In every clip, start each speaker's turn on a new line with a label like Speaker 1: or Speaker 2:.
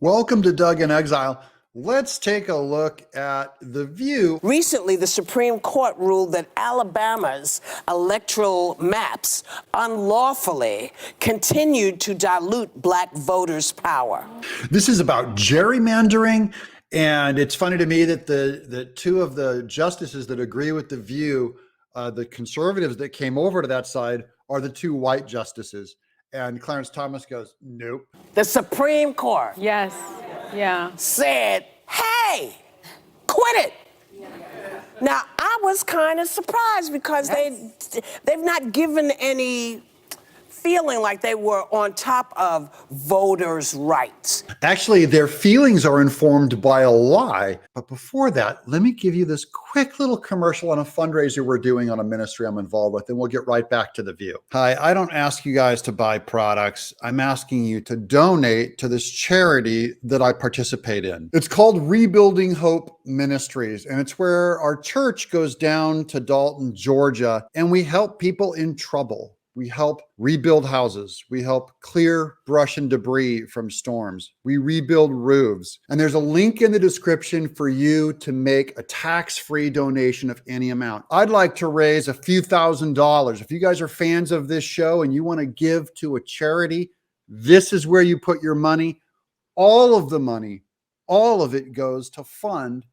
Speaker 1: Welcome to Doug in Exile. Let's take a look at the View.
Speaker 2: Recently, the Supreme Court ruled that Alabama's electoral maps unlawfully continued to dilute black voters' power.
Speaker 1: This is about gerrymandering, and it's funny to me that the two of the justices that agree with the View, the conservatives that came over to that side, are the two white justices. And Clarence Thomas goes, nope.
Speaker 2: The Supreme Court
Speaker 3: Yes. Yeah.
Speaker 2: said, hey, quit it. Now, I was kind of surprised because they've not given any feeling like they were on top of voters' rights.
Speaker 1: Actually, their feelings are informed by a lie. But before that, let me give you this quick little commercial on a fundraiser we're doing on a ministry I'm involved with, and we'll get right back to the View. Hi, I don't ask you guys to buy products. I'm asking you to donate to this charity that I participate in. It's called Rebuilding Hope Ministries, and it's where our church goes down to Dalton, Georgia, and we help people in trouble. We help rebuild houses. We help clear brush and debris from storms. We rebuild roofs. And there's a link in the description for you to make a tax-free donation of any amount. I'd like to raise a few $1,000s. If you guys are fans of this show and you want to give to a charity, this is where you put your money. All of the money, all of it goes to fund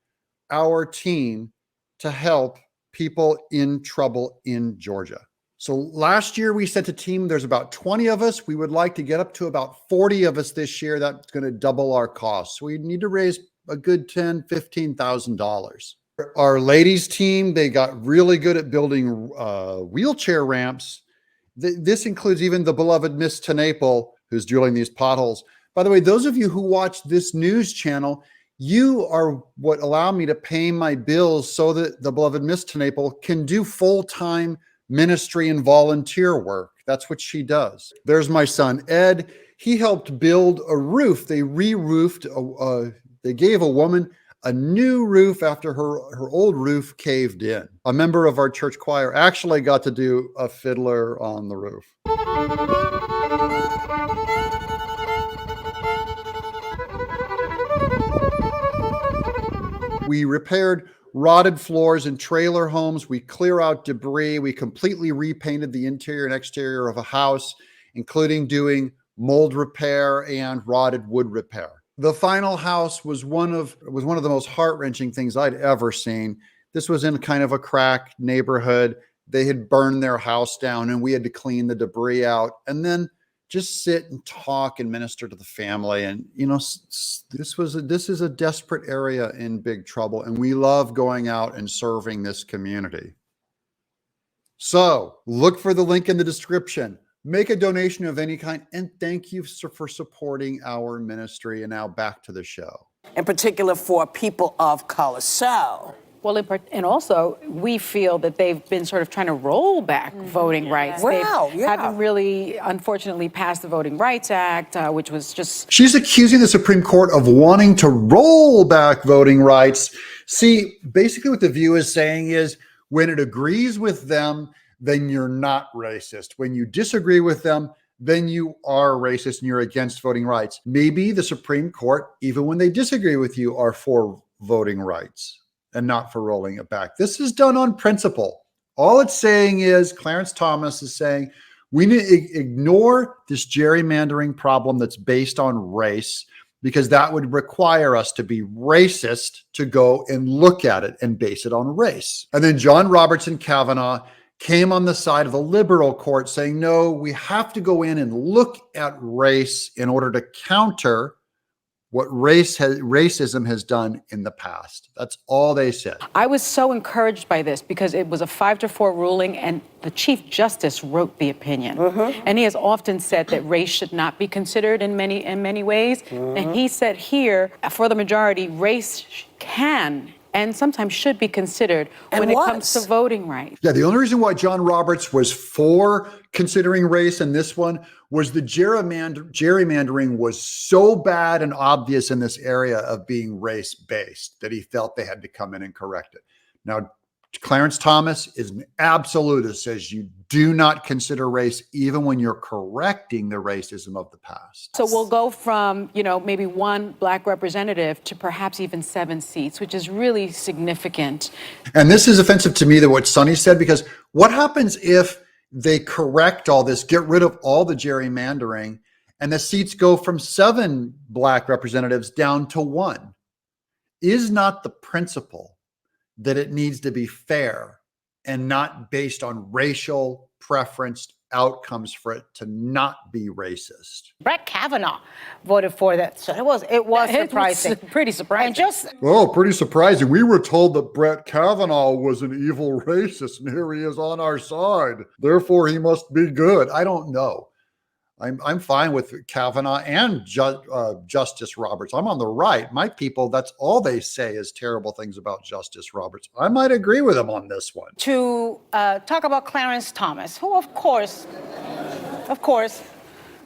Speaker 1: our team to help people in trouble in Georgia. So last year we set a team, there's about 20 of us. We would like to get up to about 40 of us this year. That's going to double our costs. So we need to raise a good $10,000, $15,000. Our ladies team, they got really good at building wheelchair ramps. This includes even the beloved Miss Tenaple, who's drilling these potholes. By the way, those of you who watch this news channel, you are what allow me to pay my bills so that the beloved Miss Tenaple can do full-time ministry and volunteer work. That's what she does. There's my son, Ed. He helped build a roof. They re-roofed, they gave a woman a new roof after her old roof caved in. A member of our church choir actually got to do a fiddler on the roof. We repaired rotted floors in trailer homes. We clear out debris. We completely repainted the interior and exterior of a house, including doing mold repair and rotted wood repair. The final house was one of the most heart-wrenching things I'd ever seen. This was in kind of a cracked neighborhood. They had burned their house down and we had to clean the debris out and then just sit and talk and minister to the family. And, you know, this is a desperate area in big trouble. And we love going out and serving this community. So look for the link in the description, make a donation of any kind. And thank you for supporting our ministry. And now back to the show.
Speaker 2: In particular for people of color. So,
Speaker 3: Well, and also, we feel that they've been sort of trying to roll back voting rights.
Speaker 2: Wow,
Speaker 3: They
Speaker 2: yeah.
Speaker 3: haven't really, unfortunately, passed the Voting Rights Act, which was just...
Speaker 1: She's accusing the Supreme Court of wanting to roll back voting rights. See, basically what the View is saying is when it agrees with them, then you're not racist. When you disagree with them, then you are racist and you're against voting rights. Maybe the Supreme Court, even when they disagree with you, are for voting rights and not for rolling it back. This is done on principle. All it's saying is, Clarence Thomas is saying, we need to ignore this gerrymandering problem that's based on race, because that would require us to be racist to go and look at it and base it on race. And then John Roberts and Kavanaugh came on the side of the liberal court saying, no, we have to go in and look at race in order to counter what racism has done in the past. That's all they said.
Speaker 3: I was so encouraged by this because it was a 5-4 ruling and the Chief Justice wrote the opinion. And he has often said that race should not be considered in many ways. And he said here, for the majority, race can and sometimes should be considered when it comes to voting rights.
Speaker 1: Yeah, the only reason why John Roberts was for considering race in this one was the gerrymandering was so bad and obvious in this area of being race-based that he felt they had to come in and correct it. Now, Clarence Thomas is an absolutist, says you do not consider race even when you're correcting the racism of the past.
Speaker 3: So we'll go from, maybe one black representative to perhaps even 7 seats, which is really significant.
Speaker 1: And this is offensive to me, that what Sunny said, because what happens if they correct all this, get rid of all the gerrymandering, and the seats go from 7 black representatives down to 1? Is not the principle that it needs to be fair and not based on racial preference outcomes for it to not be racist?
Speaker 4: Brett Kavanaugh voted for that. So it was surprising.
Speaker 3: It was pretty surprising.
Speaker 4: And just
Speaker 1: Oh, pretty surprising. We were told that Brett Kavanaugh was an evil racist, and here he is on our side. Therefore, he must be good. I don't know. I'm fine with Kavanaugh and Justice Roberts. I'm on the right. My people, that's all they say is terrible things about Justice Roberts. I might agree with him on this one.
Speaker 4: to talk about Clarence Thomas, who of course,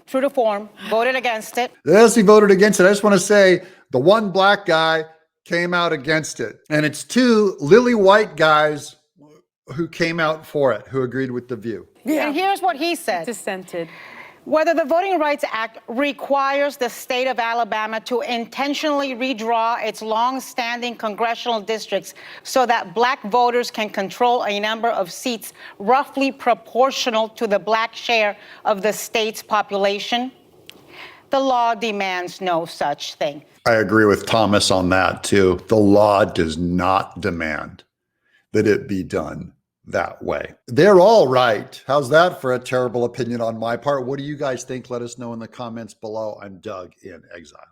Speaker 4: true to form, voted against it.
Speaker 1: Yes, he voted against it. I just want to say the one black guy came out against it. And it's 2 lily white guys who came out for it, who agreed with the view.
Speaker 4: And here's what he said.
Speaker 3: dissented.
Speaker 4: Whether the Voting Rights Act requires the state of Alabama to intentionally redraw its long-standing congressional districts so that black voters can control a number of seats roughly proportional to the black share of the state's population, the law demands no such thing.
Speaker 1: I agree with Thomas on that too. The law does not demand that it be done that way. They're all right. How's that for a terrible opinion on my part? What do you guys think? Let us know in the comments below. I'm Doug in Exile.